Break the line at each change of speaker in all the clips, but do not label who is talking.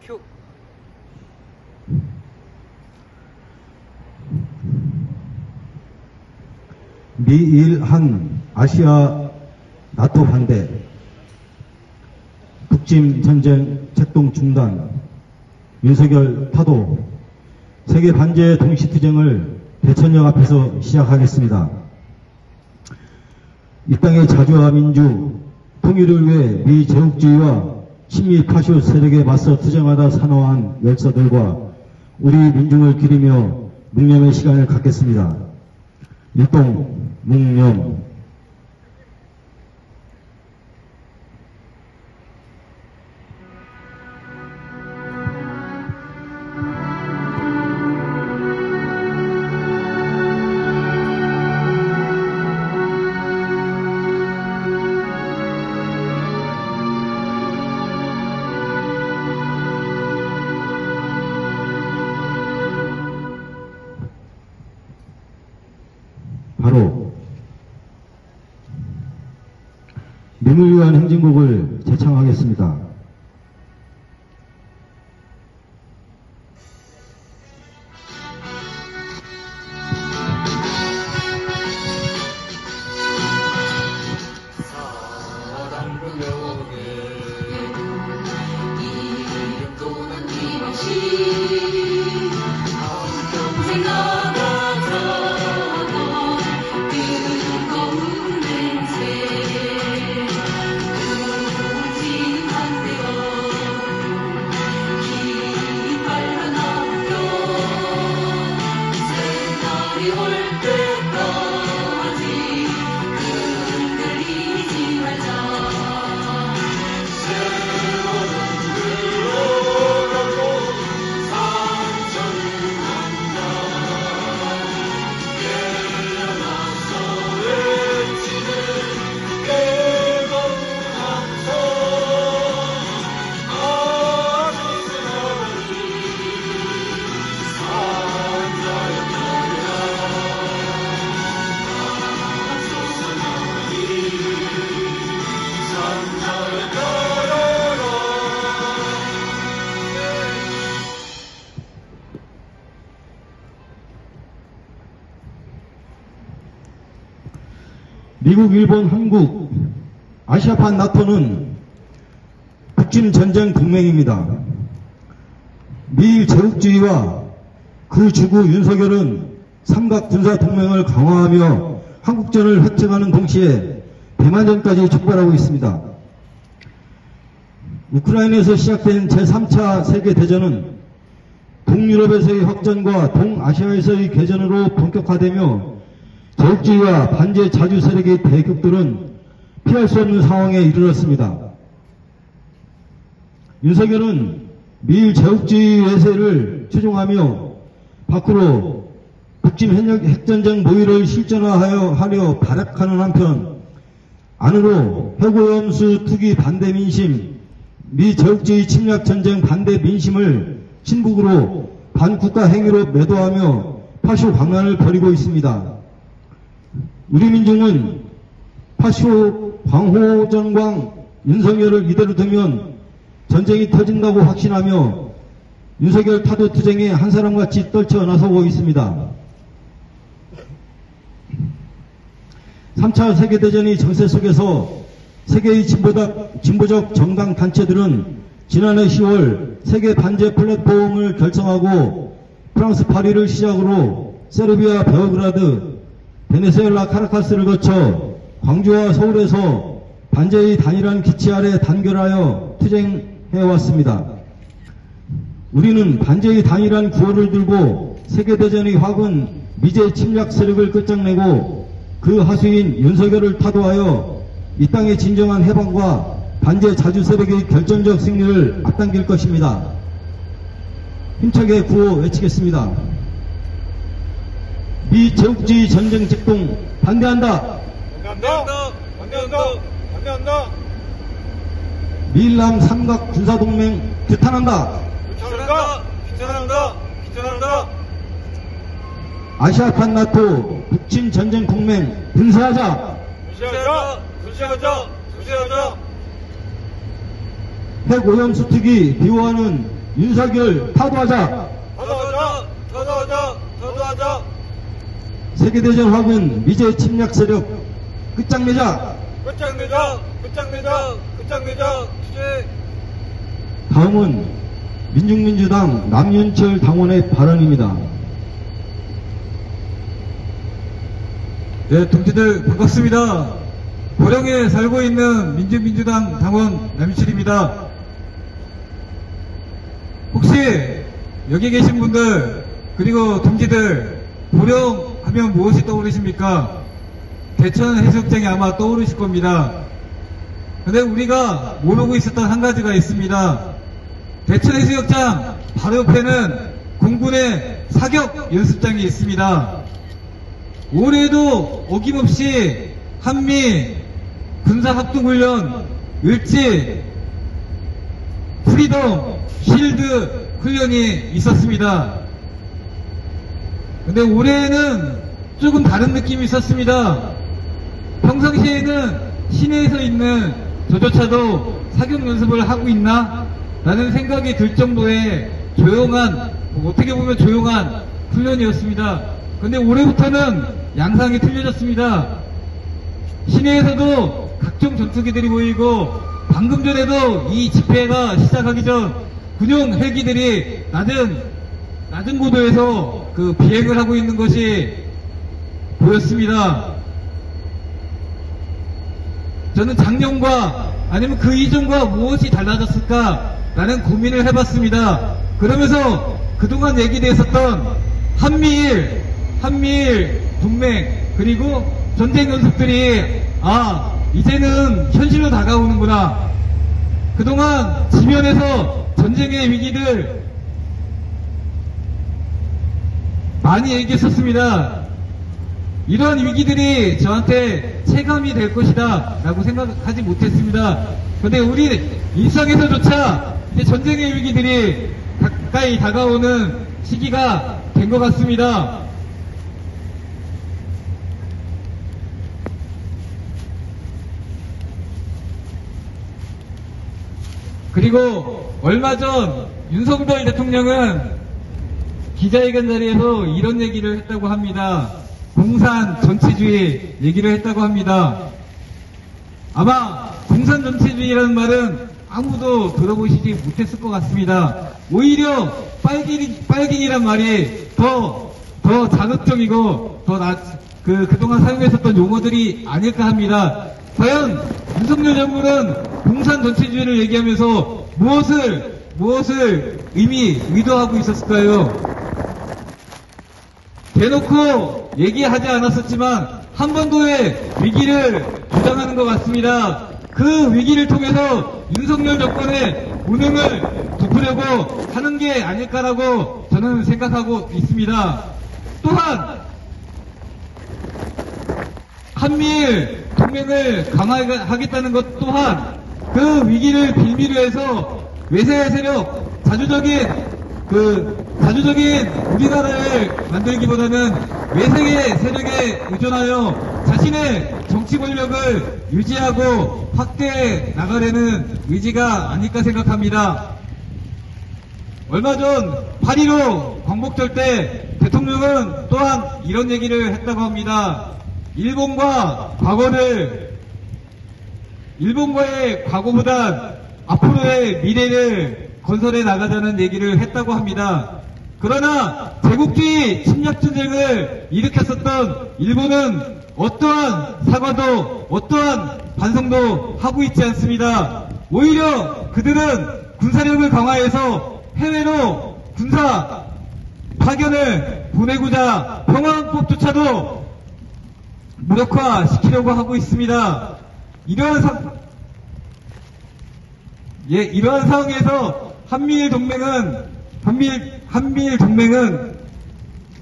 큐.
미일 한 아시아 나토 반대, 북침 전쟁 책동 중단, 윤석열 타도, 세계 반제 동시투쟁을 대천역 앞에서 시작하겠습니다. 이 땅의 자주와 민주, 통일을 위해 미제국주의와 친미 파쇼 세력에 맞서 투쟁하다 산호한 열사들과 우리 민중을 기리며 묵념의 시간을 갖겠습니다. 율동 묵념. 바로 민을 위한 행진곡을 제창하겠습니다.
사랑구명에
이름 또는 이없이 평생 나가서도 뜨거운 냄새 울진 한대요 깃발로 나오며 새날이 올 때까지 흔들리지 말자
미국, 일본, 한국, 아시아판 나토는 북침 전쟁 동맹입니다. 미일 제국주의와 그 주구 윤석열은 삼각 군사 동맹을 강화하며 한국전을 획책하는 동시에 대만전까지 촉발하고 있습니다. 우크라이나에서 시작된 제3차 세계대전은 동유럽에서의 확전과 동아시아에서의 개전으로 본격화되며 제국주의와 반제 자주 세력의 대격돌은 피할 수 없는 상황에 이르렀습니다. 윤석열은 미일 제국주의 외세를 추종하며 밖으로 북침 핵전쟁 모의를 실전화하려 발악하는 한편 안으로 핵오염수 투기 반대 민심, 미 제국주의 침략 전쟁 반대 민심을 친북으로 반국가 행위로 매도하며 파쇼 광란을 벌이고 있습니다. 우리 민중은 파쇼 광호전광 윤석열을 이대로 두면 전쟁이 터진다고 확신하며 윤석열 타도 투쟁에 한 사람같이 떨쳐 나서고 있습니다. 3차 세계대전의 정세 속에서 세계의 진보적 정당 단체들은 지난해 10월 세계 반제 플랫폼을 결성하고 프랑스 파리를 시작으로 세르비아 베오그라드, 베네수엘라 카라카스를 거쳐 광주와 서울에서 반제의 단일한 기치 아래 단결하여 투쟁해왔습니다. 우리는 반제의 단일한 구호를 들고 세계대전의 화근 미제 침략 세력을 끝장내고 그 하수인 윤석열을 타도하여 이 땅의 진정한 해방과 반제 자주 세력의 결정적 승리를 앞당길 것입니다. 힘차게 구호 외치겠습니다. 미제국주의 전쟁 책동 반대한다.
반대한다. 반대한다. 반대한다.
미일남 삼각 군사동맹 규탄한다.
규탄한다. 규탄한다. 규탄한다.
아시아판 나토 북침 전쟁 동맹 분쇄하자.
분쇄하자. 분쇄하자. 분쇄하자.
핵오염수 투기 비호하는 윤석열 타도하자.
저도하자.
세계대전 화군 미제 침략 세력 끝장내자.
끝장내자. 취재.
다음은 민중민주당 남윤철 당원의 발언입니다.
네, 동지들 반갑습니다. 보령에 살고 있는 민주민주당 당원 남윤철입니다. 혹시 여기 계신 분들 그리고 동지들 보령 하면 무엇이 떠오르십니까? 대천 해수욕장이 아마 떠오르실 겁니다. 근데 우리가 모르고 있었던 한 가지가 있습니다. 대천 해수욕장 바로 옆에는 공군의 사격 연습장이 있습니다. 올해도 어김없이 한미 군사합동훈련 을지 프리덤 쉴드 훈련이 있었습니다. 근데 올해는 조금 다른 느낌이 있었습니다. 평상시에는 시내에서 있는 저조차도 사격 연습을 하고 있나? 라는 생각이 들 정도의 조용한, 어떻게 보면 조용한 훈련이었습니다. 근데 올해부터는 양상이 틀려졌습니다. 시내에서도 각종 전투기들이 보이고 방금 전에도 이 집회가 시작하기 전 군용 헬기들이 낮은 고도에서 그 비행을 하고 있는 것이 보였습니다. 저는 작년과 아니면 그 이전과 무엇이 달라졌을까라는 고민을 해봤습니다. 그러면서 그동안 얘기됐었던 한미일 동맹 그리고 전쟁 연습들이 이제는 현실로 다가오는구나. 그동안 지면에서 전쟁의 위기들 많이 얘기했었습니다. 이러한 위기들이 저한테 체감이 될 것이다 라고 생각하지 못했습니다. 그런데 우리 일상에서조차 이제 전쟁의 위기들이 가까이 다가오는 시기가 된 것 같습니다. 그리고 얼마 전 윤석열 대통령은 기자회견 자리에서 이런 얘기를 했다고 합니다. 공산 전체주의 얘기를 했다고 합니다. 아마 공산 전체주의라는 말은 아무도 들어보시지 못했을 것 같습니다. 오히려 빨갱이란 말이 더 자극적이고 그동안 사용했었던 용어들이 아닐까 합니다. 과연 윤석열 정부는 공산 전체주의를 얘기하면서 무엇을 의도하고 있었을까요? 대놓고 얘기하지 않았었지만 한반도의 위기를 주장하는 것 같습니다. 그 위기를 통해서 윤석열 정권의 무능을 덮으려고 하는 게 아닐까라고 저는 생각하고 있습니다. 또한 한미일 동맹을 강화하겠다는 것 또한 그 위기를 빌미로 해서 외세 세력 자주적인 우리나라를 만들기보다는 외세의 세력에 의존하여 자신의 정치 권력을 유지하고 확대해 나가려는 의지가 아닐까 생각합니다. 얼마 전 8.15 광복절 때 대통령은 또한 이런 얘기를 했다고 합니다. 일본과의 과거보단 앞으로의 미래를 건설해 나가자는 얘기를 했다고 합니다. 그러나 제국주의 침략전쟁을 일으켰었던 일본은 어떠한 사과도 어떠한 반성도 하고 있지 않습니다. 오히려 그들은 군사력을 강화해서 해외로 군사 파견을 보내고자 평화헌법조차도 무력화시키려고 하고 있습니다. 이러한 상황에서 한미일 동맹은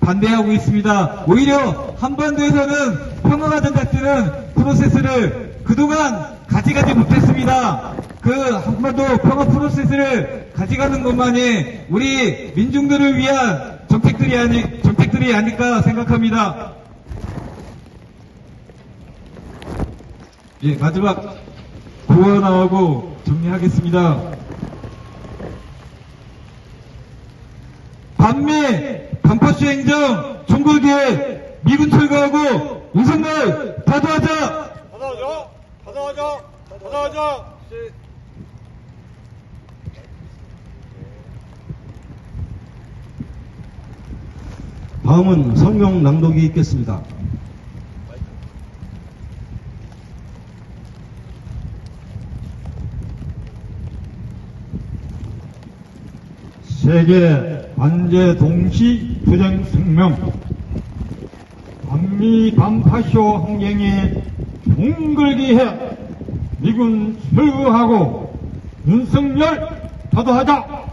반대하고 있습니다. 오히려 한반도에서는 평화가 된다는 프로세스를 그동안 가져가지 못했습니다. 그 한반도 평화 프로세스를 가져가는 것만이 우리 민중들을 위한 정책들이 아닐까 생각합니다. 예, 마지막 구원하고 정리하겠습니다. 반미, 반파쇼 행정, 총궐기에 미군 철거하고 윤석열 타도하자!
받아오죠. 받아오죠. 받아오죠.
다음은 성명 낭독이 있겠습니다.
세계 관제 동시 투쟁 성명. 반미 반파쇼 항쟁에 종글기해 미군 철거하고 윤석열 타도하자.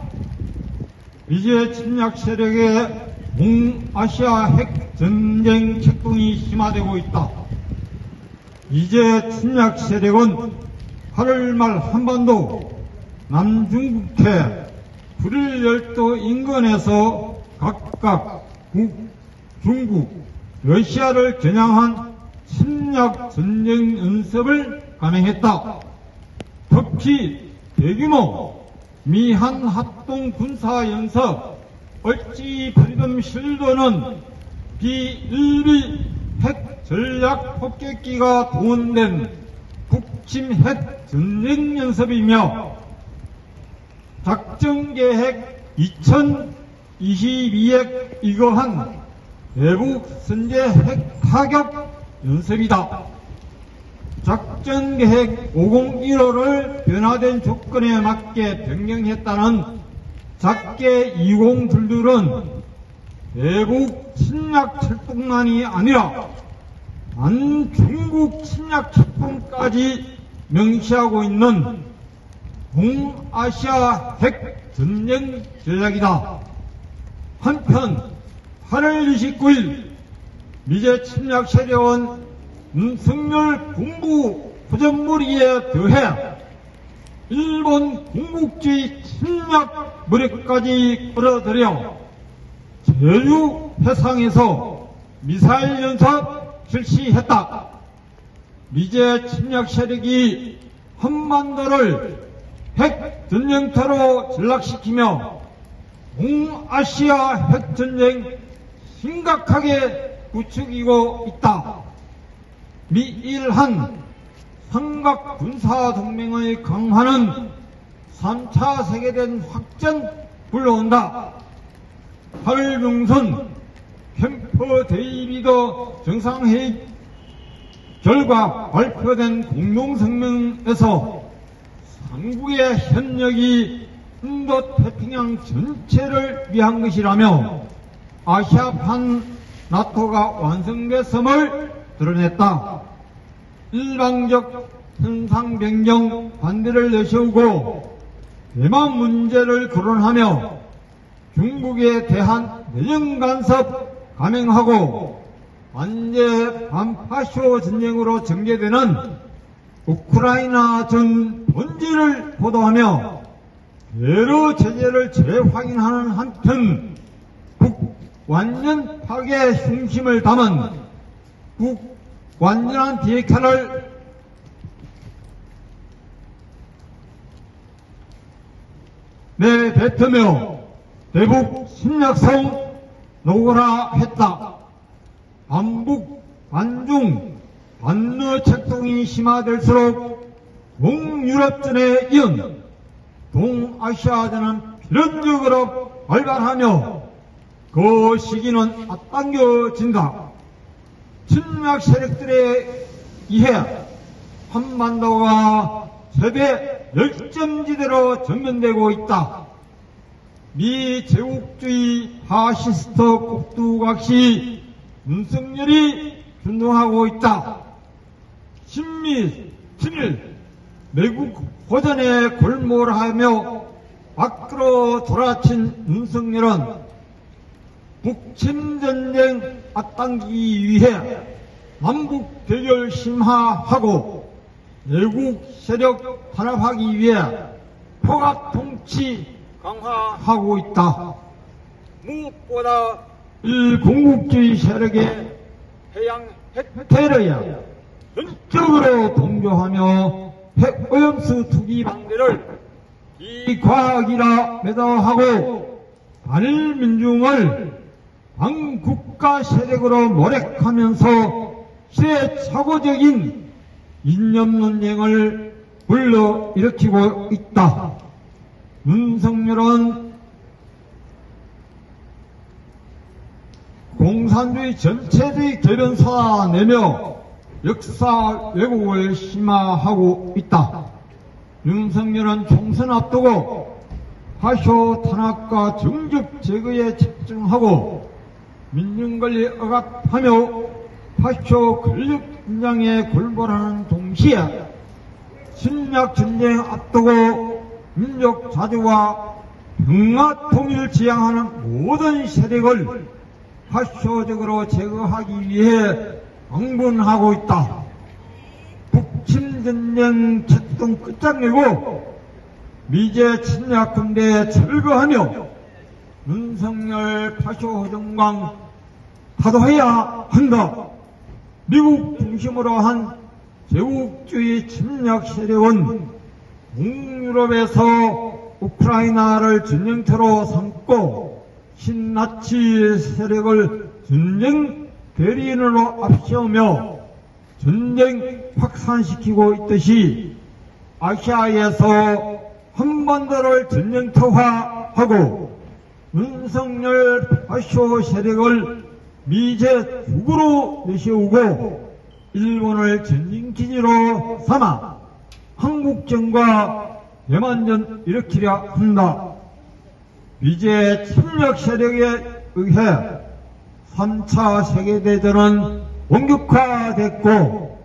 미제 침략 세력의 동아시아 핵 전쟁 책동이 심화되고 있다. 이제 침략 세력은 8월 말 한반도 남중국해 불일열도 인근에서 각각 북, 중국, 러시아를 겨냥한 침략 전쟁 연습을 감행했다. 특히 대규모 미한 합동 군사 연습 얼찌 프리덤 실드는 비일비 핵 전략 폭격기가 동원된 북침 핵 전쟁 연습이며 작전계획 2022에 이거한 대북 선제 핵 타격 연습이다. 작전계획 501호를 변화된 조건에 맞게 변경했다는 작계 202둘은 대북 침략 철동만이 아니라 반중국 침략 철동까지 명시하고 있는 동아시아 핵 전쟁 전략이다. 한편 8월 29일 미제 침략 세력은 윤석열 군부 부정무리에 더해 일본 군국주의 침략 무력까지 끌어들여 제주 해상에서 미사일 연습 실시했다. 미제 침략 세력이 한반도를 핵 전쟁터로 전락시키며 동아시아 핵 전쟁 심각하게 부추기고 있다. 미일한 삼각 군사 동맹의 강화는 3차 세계대전 확전 불러온다. 8월 중순 캠프 데이비드 정상회의 결과 발표된 공동성명에서 한국의 협력이 인도태평양 전체를 위한 것이라며 아시아판 나토가 완성됐음을 드러냈다. 일방적 현상 변경 반대를 내세우고 대만 문제를 거론하며 중국에 대한 내정 간섭 감행하고 완제 반파쇼 전쟁으로 전개되는 우크라이나 전 본질을 보도하며 여러 제재를 재확인하는 한편 북완전 파괴 중심을 담은 북완전한 비핵화를 내뱉으며 대북 침략성 노고라 했다. 반북, 반중, 반러 책동이 심화될수록 동유럽전에 이은 동아시아전은 필연적으로 발발하며 그 시기는 앞당겨진다. 침략 세력들에 의해 한반도가 세계 열점지대로 전면되고 있다. 미 제국주의 파시스트 꼭두각시 윤석열이 준동하고 있다. 친미, 친일, 매국 호전에 골몰하며 밖으로 돌아친 윤석열은 북침전쟁 앞당기기 위해 남북 대결 심화하고 외국 세력 탄압하기 위해 포갑 통치 강화하고 있다. 무엇보다 이 공국주의 세력의 해양 핵테러에 전적으로 동조하며 핵오염수 투기 방대를 비과학이라 매도하고 단일 민중을 왕국가 세력으로 모략하면서 시대착오적인 이념 논쟁을 불러일으키고 있다. 윤석열은 공산주의 전체주의 결연사내며 역사 왜곡을 심화하고 있다. 윤석열은 총선 앞두고 파쇼 탄압과 정적 제거에 집중하고 민중권리 억압하며 파쇼 권력 분장에 골몰하는 동시에 침략 전쟁 앞두고 민족 자주와 평화 통일을 지향하는 모든 세력을 파쇼적으로 제거하기 위해 방문하고 있다. 북침전쟁 책동 끝장내고 미제 침략 군대에 철거하며 윤석열 파쇼 정광 타도해야 한다. 미국 중심으로 한 제국주의 침략 세력은 동유럽에서 우크라이나를 전쟁터로 삼고 신나치 세력을 전쟁 대리인으로 앞세우며 전쟁 확산시키고 있듯이 아시아에서 한반도를 전쟁터화하고 윤석열 파쇼 세력을 미제 북으로 내세우고 일본을 전쟁기지로 삼아 한국전과 대만전 일으키려 한다. 미제 침략 세력에 의해 3차 세계대전은 원격화됐고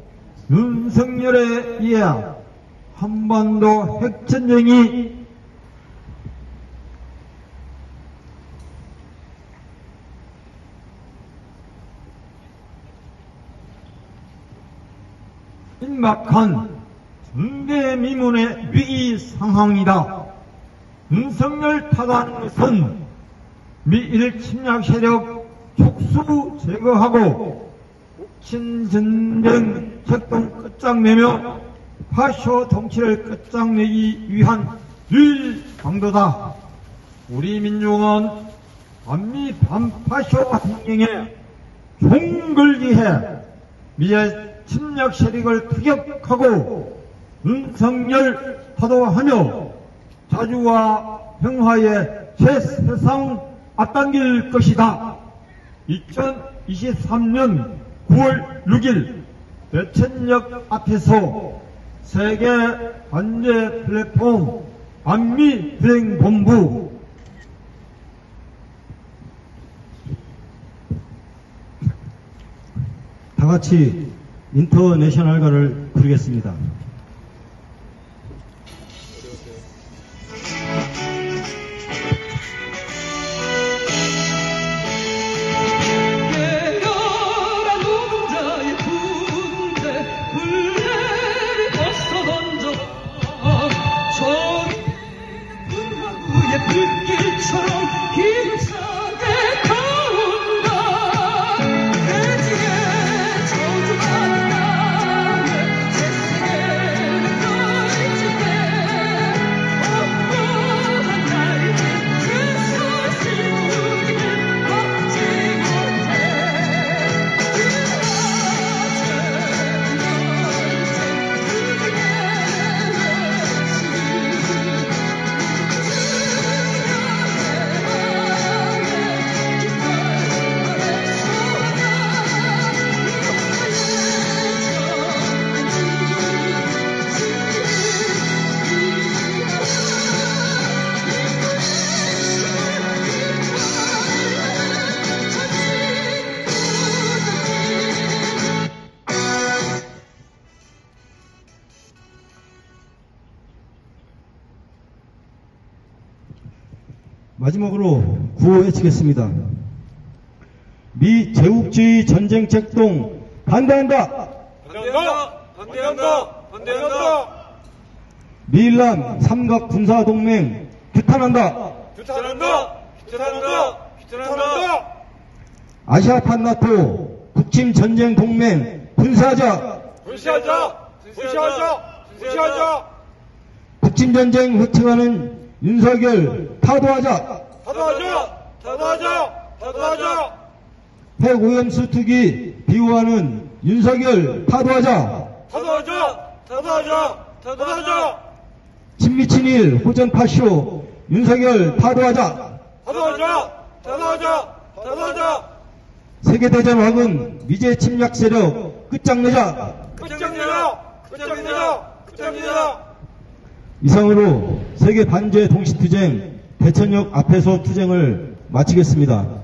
윤석열에 의해 한반도 핵전쟁이 임박한 전대미문의 위기 상황이다. 윤석열 타도하는 것은 미일 침략 세력 촉수 제거하고 북침전쟁 책동 끝장내며 파쇼 정치를 끝장내기 위한 유일 방도다. 우리 민중은 반미 반파쇼 행정에 종걸기해 미제 침략 세력을 타격하고 윤석열 타도하며 자주와 평화의 새 세상 앞당길 것이다. 2023년 9월 6일 대천역 앞에서 세계 관제 플랫폼 반미 비행본부
다같이 인터내셔널가를 부르겠습니다.
계열한 노동자의 군대 불레를 벗어 던져 저기 분화구의 불길처럼 힘차게 타온다. 대지의 저주받은 땅을 새세계를 널치게 억울한 날이 그 소식 우리는 걷지 못해.
마지막으로 구호 외치겠습니다. 미 제국주의 전쟁 책동 반대한다.
반대한다. 반대한다. 반대한다.
미일남 삼각 군사동맹 규탄한다.
규탄한다. 규탄한다. 규탄한다.
아시아판 나토 북침 전쟁 동맹 분쇄하자.
분쇄하자. 분쇄하자. 분쇄하자.
북침 전쟁 획책하는 윤석열 타도하자.
타도하자! 타도하자! 타도하자!
핵오염수 투기 비호하는 윤석열 타도하자!
타도하자! 타도하자! 타도하자!
친미친일 호전 파쇼 윤석열 타도하자!
타도하자! 타도하자! 타도하자!
세계대전 화근 미제 침략 세력 끝장내자!
끝장내자! 끝장내자! 끝장내자!
이상으로 세계 반제 동시투쟁 대천역 앞에서 투쟁을 마치겠습니다.